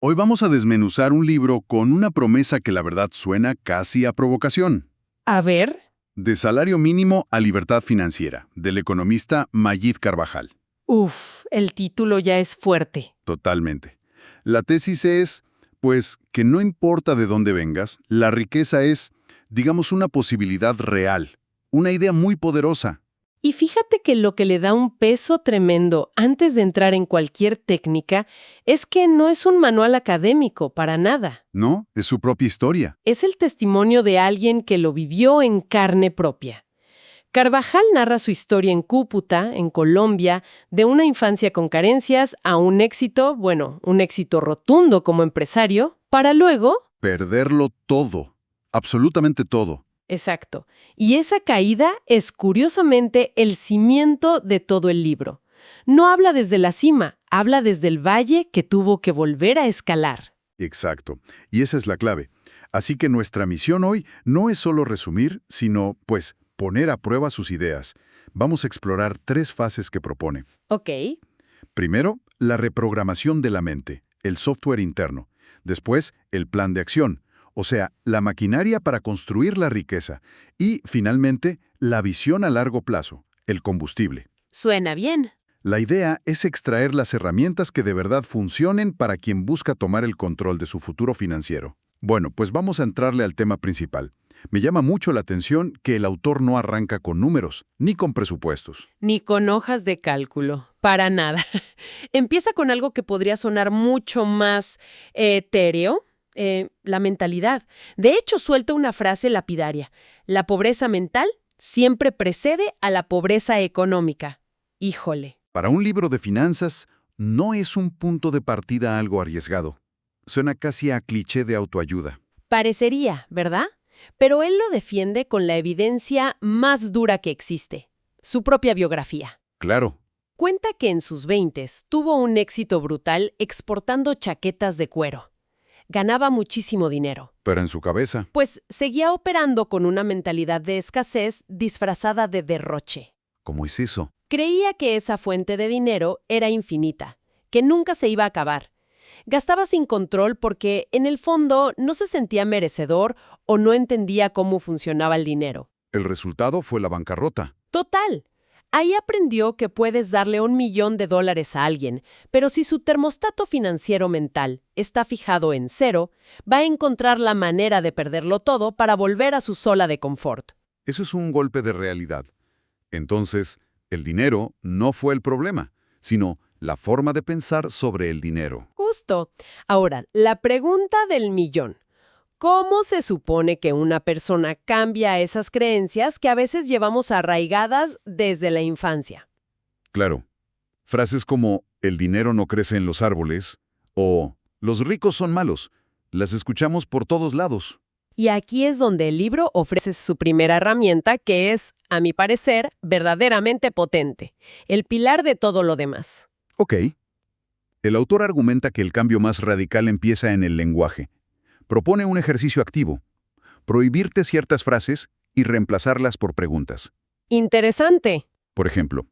Hoy vamos a desmenuzar un libro con una promesa que la verdad suena casi a provocación. A ver. De salario mínimo a libertad financiera, del economista Mayid Carvajal. El título ya es fuerte. Totalmente. La tesis es, pues, que no importa de dónde vengas, la riqueza es, digamos, una posibilidad real, una idea muy poderosa. Y fíjate que lo que le da un peso tremendo antes de entrar en cualquier técnica es que no es un manual académico, para nada. ¿No? Es su propia historia. Es el testimonio de alguien que lo vivió en carne propia. Carvajal narra su historia en Cúcuta, en Colombia, de una infancia con carencias a un éxito, un éxito rotundo como empresario, para luego... Perderlo todo, absolutamente todo. Exacto. Y esa caída es curiosamente el cimiento de todo el libro. No habla desde la cima, habla desde el valle que tuvo que volver a escalar. Exacto. Y esa es la clave. Así que nuestra misión hoy no es solo resumir, sino, pues, poner a prueba sus ideas. Vamos a explorar 3 fases que propone. Ok. Primero, la reprogramación de la mente, el software interno. Después, el plan de acción, o sea, la maquinaria para construir la riqueza. Y, finalmente, la visión a largo plazo, el combustible. Suena bien. La idea es extraer las herramientas que de verdad funcionen para quien busca tomar el control de su futuro financiero. Bueno, pues vamos a entrarle al tema principal. Me llama mucho la atención que el autor no arranca con números, ni con presupuestos. Ni con hojas de cálculo, para nada. Empieza con algo que podría sonar mucho más etéreo, la mentalidad. De hecho, suelta una frase lapidaria. La pobreza mental siempre precede a la pobreza económica. Híjole. Para un libro de finanzas, no es un punto de partida algo arriesgado. Suena casi a cliché de autoayuda. Parecería, ¿verdad? Pero él lo defiende con la evidencia más dura que existe, su propia biografía. Claro. Cuenta que en sus 20s tuvo un éxito brutal exportando chaquetas de cuero. Ganaba muchísimo dinero. Pero en su cabeza. Pues seguía operando con una mentalidad de escasez disfrazada de derroche. ¿Cómo es eso? Creía que esa fuente de dinero era infinita, que nunca se iba a acabar. Gastaba sin control porque, en el fondo, no se sentía merecedor o no entendía cómo funcionaba el dinero. El resultado fue la bancarrota. Total. Ahí aprendió que puedes darle $1,000,000 a alguien, pero si su termostato financiero mental está fijado en 0, va a encontrar la manera de perderlo todo para volver a su zona de confort. Eso es un golpe de realidad. Entonces, el dinero no fue el problema, sino la forma de pensar sobre el dinero. Justo. Ahora, la pregunta del millón. ¿Cómo se supone que una persona cambia esas creencias que a veces llevamos arraigadas desde la infancia? Claro. Frases como «el dinero no crece en los árboles» o «los ricos son malos» las escuchamos por todos lados. Y aquí es donde el libro ofrece su primera herramienta, que es, a mi parecer, verdaderamente potente, el pilar de todo lo demás. Ok. El autor argumenta que el cambio más radical empieza en el lenguaje. Propone un ejercicio activo, prohibirte ciertas frases y reemplazarlas por preguntas. Interesante. Por ejemplo,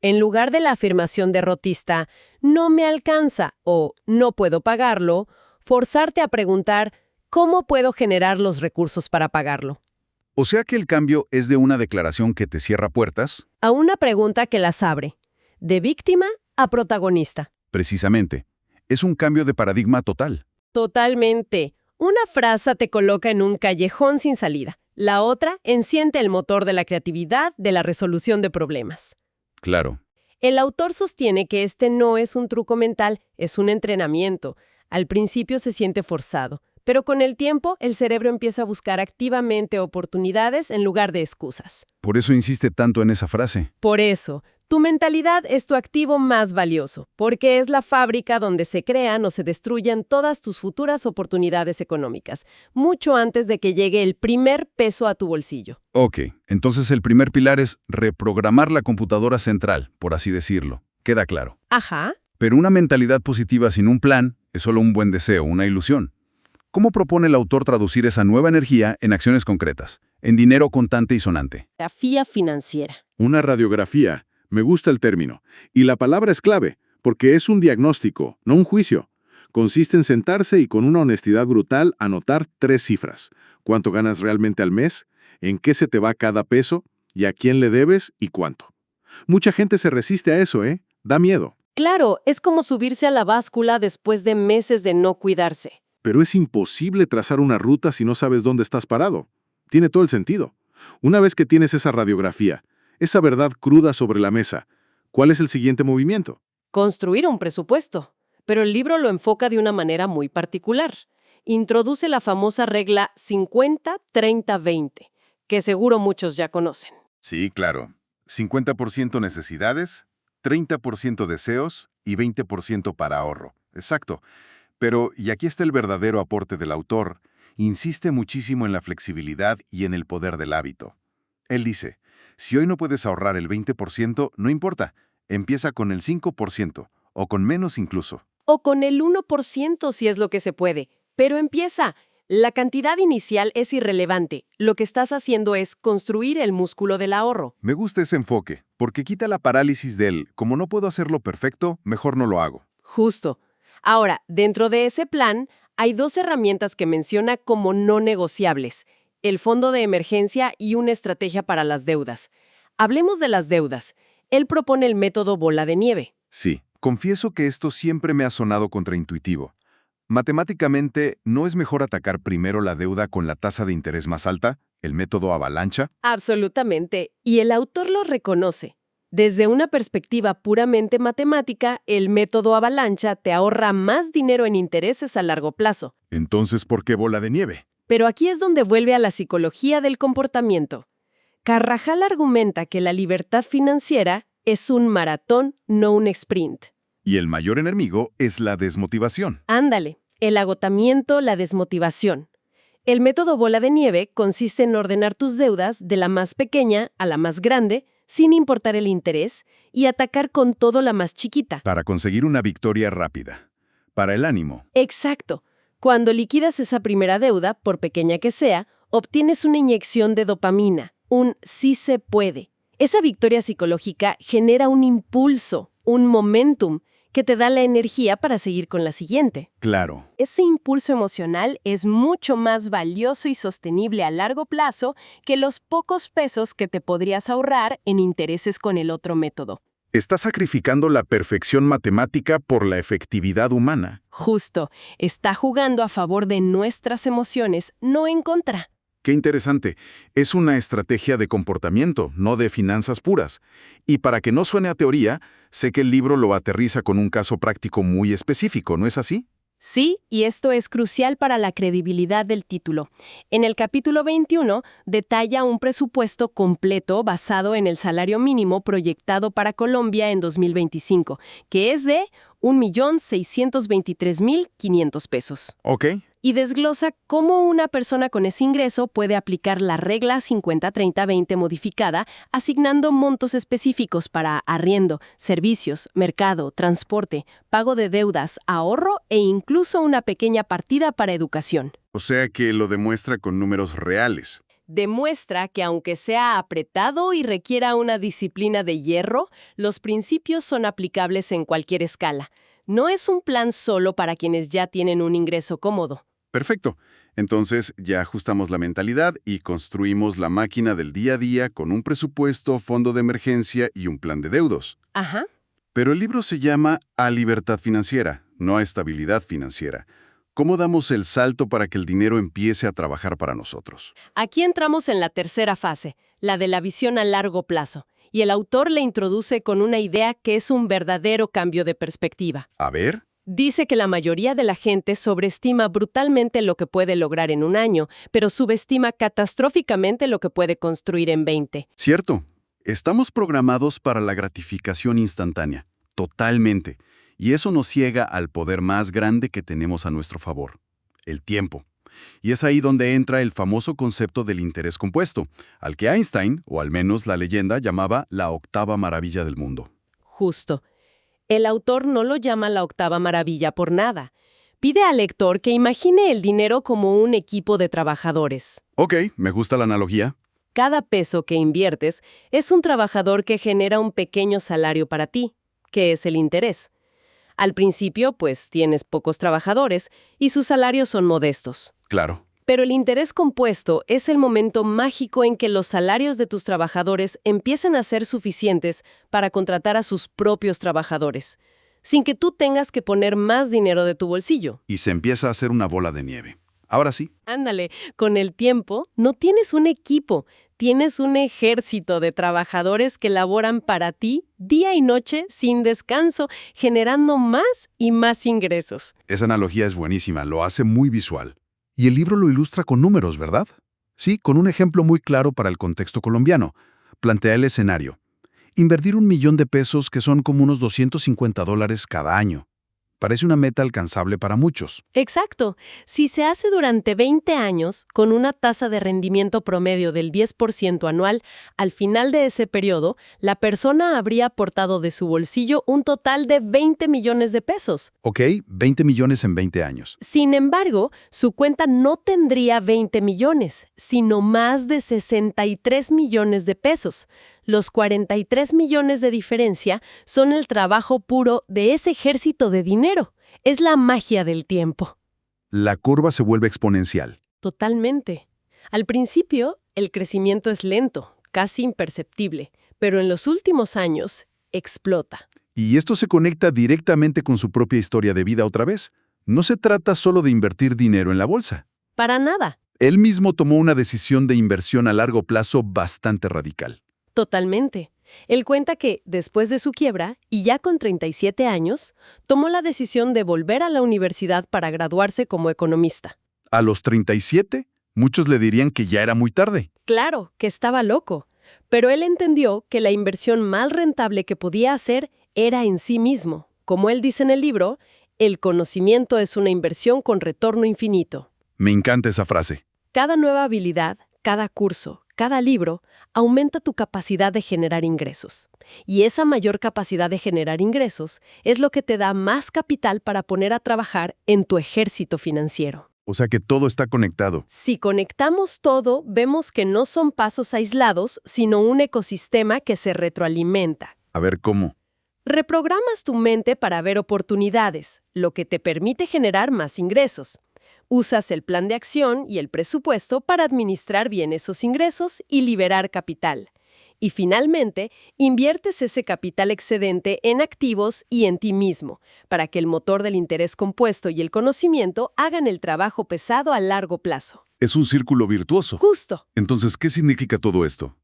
En lugar de la afirmación derrotista, no me alcanza o no puedo pagarlo, forzarte a preguntar, ¿cómo puedo generar los recursos para pagarlo? o sea que el cambio es de una declaración que te cierra puertas, A una pregunta que las abre, de víctima a protagonista. precisamente. Es un cambio de paradigma total. Totalmente. Una frase te coloca en un callejón sin salida. La otra enciende el motor de la creatividad, de la resolución de problemas. Claro. El autor sostiene que este no es un truco mental, es un entrenamiento. Al principio se siente forzado, pero con el tiempo el cerebro empieza a buscar activamente oportunidades en lugar de excusas. Por eso insiste tanto en esa frase. Por eso, tu mentalidad es tu activo más valioso, porque es la fábrica donde se crean o se destruyen todas tus futuras oportunidades económicas, mucho antes de que llegue el primer peso a tu bolsillo. Ok, entonces el primer pilar es reprogramar la computadora central, por así decirlo. Queda claro. Ajá. Pero una mentalidad positiva sin un plan es solo un buen deseo, una ilusión. ¿Cómo propone el autor traducir esa nueva energía en acciones concretas, en dinero contante y sonante? Radiografía financiera. Una radiografía. Me gusta el término. Y la palabra es clave, porque es un diagnóstico, no un juicio. Consiste en sentarse y con una honestidad brutal anotar 3 cifras. ¿Cuánto ganas realmente al mes? ¿En qué se te va cada peso? ¿Y a quién le debes y cuánto? Mucha gente se resiste a eso, ¿eh? Da miedo. Claro, es como subirse a la báscula después de meses de no cuidarse. Pero es imposible trazar una ruta si no sabes dónde estás parado. Tiene todo el sentido. Una vez que tienes esa radiografía, esa verdad cruda sobre la mesa, ¿cuál es el siguiente movimiento? Construir un presupuesto. Pero el libro lo enfoca de una manera muy particular. Introduce la famosa regla 50-30-20, que seguro muchos ya conocen. Sí, claro. 50% necesidades, 30% deseos y 20% para ahorro. Exacto. Pero, y aquí está el verdadero aporte del autor, insiste muchísimo en la flexibilidad y en el poder del hábito. Él dice, si hoy no puedes ahorrar el 20%, no importa, empieza con el 5% o con menos incluso. O con el 1% si es lo que se puede. Pero empieza. La cantidad inicial es irrelevante. Lo que estás haciendo es construir el músculo del ahorro. Me gusta ese enfoque, porque quita la parálisis del, como no puedo hacerlo perfecto, mejor no lo hago. Justo. Ahora, dentro de ese plan, hay 2 herramientas que menciona como no negociables: el fondo de emergencia y una estrategia para las deudas. Hablemos de las deudas. Él propone el método bola de nieve. Sí, confieso que esto siempre me ha sonado contraintuitivo. Matemáticamente, ¿no es mejor atacar primero la deuda con la tasa de interés más alta, el método avalancha? Absolutamente. Y el autor lo reconoce. Desde una perspectiva puramente matemática, el método avalancha te ahorra más dinero en intereses a largo plazo. Entonces, ¿por qué bola de nieve? Pero aquí es donde vuelve a la psicología del comportamiento. Carrajal argumenta que la libertad financiera es un maratón, no un sprint. Y el mayor enemigo es la desmotivación. Ándale, el agotamiento, la desmotivación. El método bola de nieve consiste en ordenar tus deudas de la más pequeña a la más grande, sin importar el interés, y atacar con todo la más chiquita. Para conseguir una victoria rápida. Para el ánimo. Exacto. Cuando liquidas esa primera deuda, por pequeña que sea, obtienes una inyección de dopamina, un sí se puede. Esa victoria psicológica genera un impulso, un momentum, que te da la energía para seguir con la siguiente. Claro. Ese impulso emocional es mucho más valioso y sostenible a largo plazo que los pocos pesos que te podrías ahorrar en intereses con el otro método. Está sacrificando la perfección matemática por la efectividad humana. Justo, está jugando a favor de nuestras emociones, no en contra. Qué interesante. Es una estrategia de comportamiento, no de finanzas puras. Y para que no suene a teoría, sé que el libro lo aterriza con un caso práctico muy específico, ¿no es así? Sí, y esto es crucial para la credibilidad del título. En el capítulo 21 detalla un presupuesto completo basado en el salario mínimo proyectado para Colombia en 2025, que es de 1.623.500 pesos. Ok. Y desglosa cómo una persona con ese ingreso puede aplicar la regla 50-30-20 modificada, asignando montos específicos para arriendo, servicios, mercado, transporte, pago de deudas, ahorro e incluso una pequeña partida para educación. O sea que lo demuestra con números reales. Demuestra que aunque sea apretado y requiera una disciplina de hierro, los principios son aplicables en cualquier escala. No es un plan solo para quienes ya tienen un ingreso cómodo. Perfecto. Entonces ya ajustamos la mentalidad y construimos la máquina del día a día con un presupuesto, fondo de emergencia y un plan de deudos. Ajá. Pero el libro se llama A Libertad Financiera, no a Estabilidad Financiera. ¿Cómo damos el salto para que el dinero empiece a trabajar para nosotros? Aquí entramos en la tercera fase, la de la visión a largo plazo, y el autor le introduce con una idea que es un verdadero cambio de perspectiva. A ver. Dice que la mayoría de la gente sobreestima brutalmente lo que puede lograr en un año, pero subestima catastróficamente lo que puede construir en 20. Cierto. Estamos programados para la gratificación instantánea. Totalmente. Y eso nos ciega al poder más grande que tenemos a nuestro favor. El tiempo. Y es ahí donde entra el famoso concepto del interés compuesto, al que Einstein, o al menos la leyenda, llamaba la octava maravilla del mundo. Justo. El autor no lo llama la octava maravilla por nada. Pide al lector que imagine el dinero como un equipo de trabajadores. Ok, me gusta la analogía. Cada peso que inviertes es un trabajador que genera un pequeño salario para ti, que es el interés. Al principio, pues tienes pocos trabajadores y sus salarios son modestos. Claro. Pero el interés compuesto es el momento mágico en que los salarios de tus trabajadores empiezan a ser suficientes para contratar a sus propios trabajadores, sin que tú tengas que poner más dinero de tu bolsillo. Y se empieza a hacer una bola de nieve. Ahora sí. Ándale, con el tiempo no tienes un equipo, tienes un ejército de trabajadores que laboran para ti día y noche sin descanso, generando más y más ingresos. Esa analogía es buenísima, lo hace muy visual. Y el libro lo ilustra con números, ¿verdad? Sí, con un ejemplo muy claro para el contexto colombiano. Plantea el escenario. Invertir $1.000.000, que son como unos $250 cada año. Parece una meta alcanzable para muchos. Exacto. Si se hace durante 20 años, con una tasa de rendimiento promedio del 10% anual, al final de ese periodo, la persona habría aportado de su bolsillo un total de 20 millones de pesos. Ok, 20 millones en 20 años. Sin embargo, su cuenta no tendría 20 millones, sino más de 63 millones de pesos. Los 43 millones de diferencia son el trabajo puro de ese ejército de dinero. Es la magia del tiempo. La curva se vuelve exponencial. Totalmente. Al principio, el crecimiento es lento, casi imperceptible, pero en los últimos años explota. Y esto se conecta directamente con su propia historia de vida otra vez. No se trata solo de invertir dinero en la bolsa. Para nada. Él mismo tomó una decisión de inversión a largo plazo bastante radical. Totalmente. Él cuenta que, después de su quiebra, y ya con 37 años, tomó la decisión de volver a la universidad para graduarse como economista. A los 37, muchos le dirían que ya era muy tarde. Claro, que estaba loco, pero él entendió que la inversión más rentable que podía hacer era en sí mismo. Como él dice en el libro, el conocimiento es una inversión con retorno infinito. Me encanta esa frase. Cada nueva habilidad, cada curso, cada libro, aumenta tu capacidad de generar ingresos. Y esa mayor capacidad de generar ingresos es lo que te da más capital para poner a trabajar en tu ejército financiero. O sea que todo está conectado. Si conectamos todo, vemos que no son pasos aislados, sino un ecosistema que se retroalimenta. A ver cómo. Reprogramas tu mente para ver oportunidades, lo que te permite generar más ingresos. Usas el plan de acción y el presupuesto para administrar bien esos ingresos y liberar capital. Y finalmente, inviertes ese capital excedente en activos y en ti mismo, para que el motor del interés compuesto y el conocimiento hagan el trabajo pesado a largo plazo. Es un círculo virtuoso. Justo. Entonces, ¿qué significa todo esto?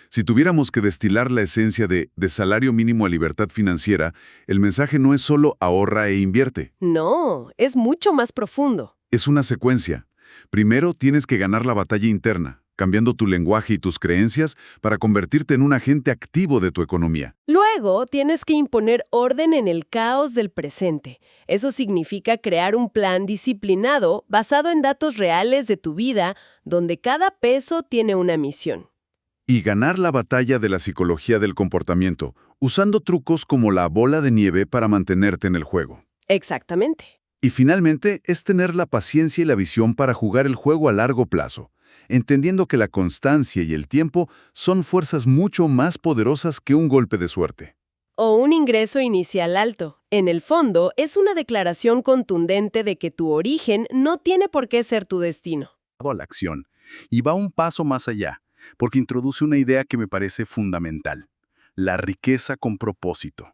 Si tuviéramos que destilar la esencia de salario mínimo a libertad financiera, el mensaje no es solo ahorra e invierte. No, es mucho más profundo. Es una secuencia. Primero tienes que ganar la batalla interna, cambiando tu lenguaje y tus creencias para convertirte en un agente activo de tu economía. Luego, tienes que imponer orden en el caos del presente. Eso significa crear un plan disciplinado basado en datos reales de tu vida, donde cada peso tiene una misión. Y ganar la batalla de la psicología del comportamiento, usando trucos como la bola de nieve para mantenerte en el juego. Exactamente. Y finalmente, es tener la paciencia y la visión para jugar el juego a largo plazo, entendiendo que la constancia y el tiempo son fuerzas mucho más poderosas que un golpe de suerte. O un ingreso inicial alto. En el fondo, es una declaración contundente de que tu origen no tiene por qué ser tu destino. A la acción, y va un paso más allá, porque introduce una idea que me parece fundamental: la riqueza con propósito.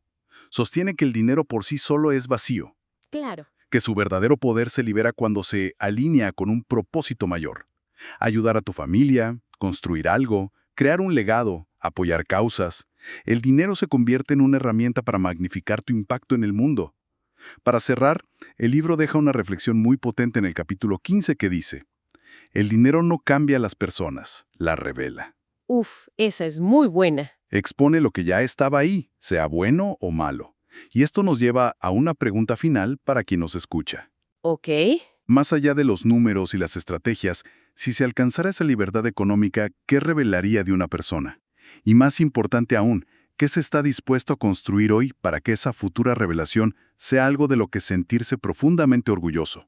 Sostiene que el dinero por sí solo es vacío, Claro. que su verdadero poder se libera cuando se alinea con un propósito mayor. Ayudar a tu familia, construir algo, crear un legado, apoyar causas. El dinero se convierte en una herramienta para magnificar tu impacto en el mundo. Para cerrar, el libro deja una reflexión muy potente en el capítulo 15 que dice: el dinero no cambia a las personas, las revela. Uf, esa es muy buena. Expone lo que ya estaba ahí, sea bueno o malo. Y esto nos lleva a una pregunta final para quien nos escucha. Ok. Más allá de los números y las estrategias, si se alcanzara esa libertad económica, ¿qué revelaría de una persona? Y más importante aún, ¿qué se está dispuesto a construir hoy para que esa futura revelación sea algo de lo que sentirse profundamente orgulloso?